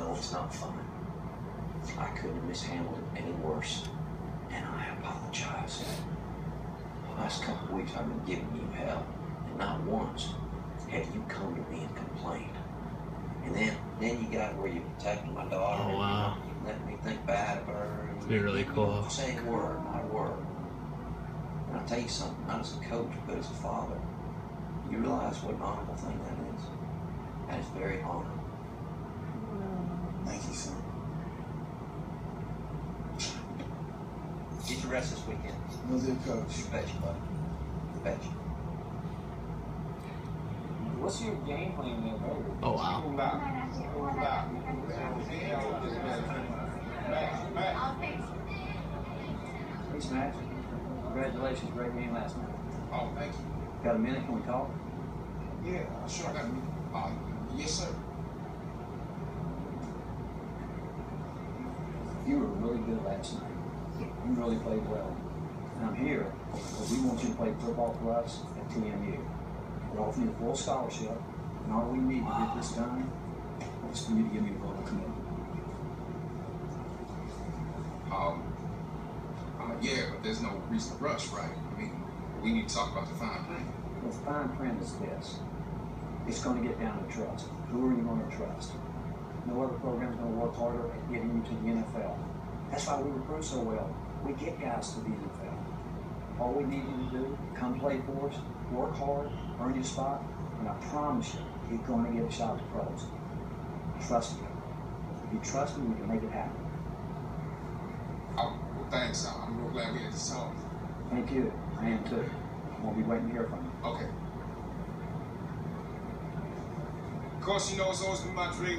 know it's not fun. I couldn't have mishandled it any worse, and I apologize. The last couple of weeks I've been giving you hell, and not once have you come to me and complained. And then you got where you protected my daughter. Oh, wow. And you let me think bad of her. It'd be really cool. You say a word, not a word. And I'll tell you something, not as a coach, but as a father. You realize what an honorable thing that is? That is very honorable. Thank you, son. Get your rest this weekend. No good, coach. You bet you, buddy. You bet you. What's your game plan there, baby? Oh, wow. Thanks, Max. Congratulations, great game last night. Oh, thank you. Got a minute? Can we talk? Yeah, sure. I got me. Yes, sir. You were really good last night. You really played well. And I'm here because we want you to play football for us at TMU. We're offering you a full scholarship, and all we need to get this done is for you to give me a verbal commitment. Yeah, but there's no reason to rush, right? I mean, we need to talk about the fine print. The fine print is this. It's going to get down to trust. Who are you going to trust? No other program's going to work harder at getting you to the NFL. That's why we recruit so well. We get guys to the NFL. All we need you to do, come play for us, work hard, earn your spot, and I promise you, you're going to get a shot at the pros. Trust me. If you trust me, we can make it happen. Oh, well, thanks. I'm real glad we had this talk. Thank you. I am too. We'll be waiting to hear from you. Okay. Of course, you know it's always been my dream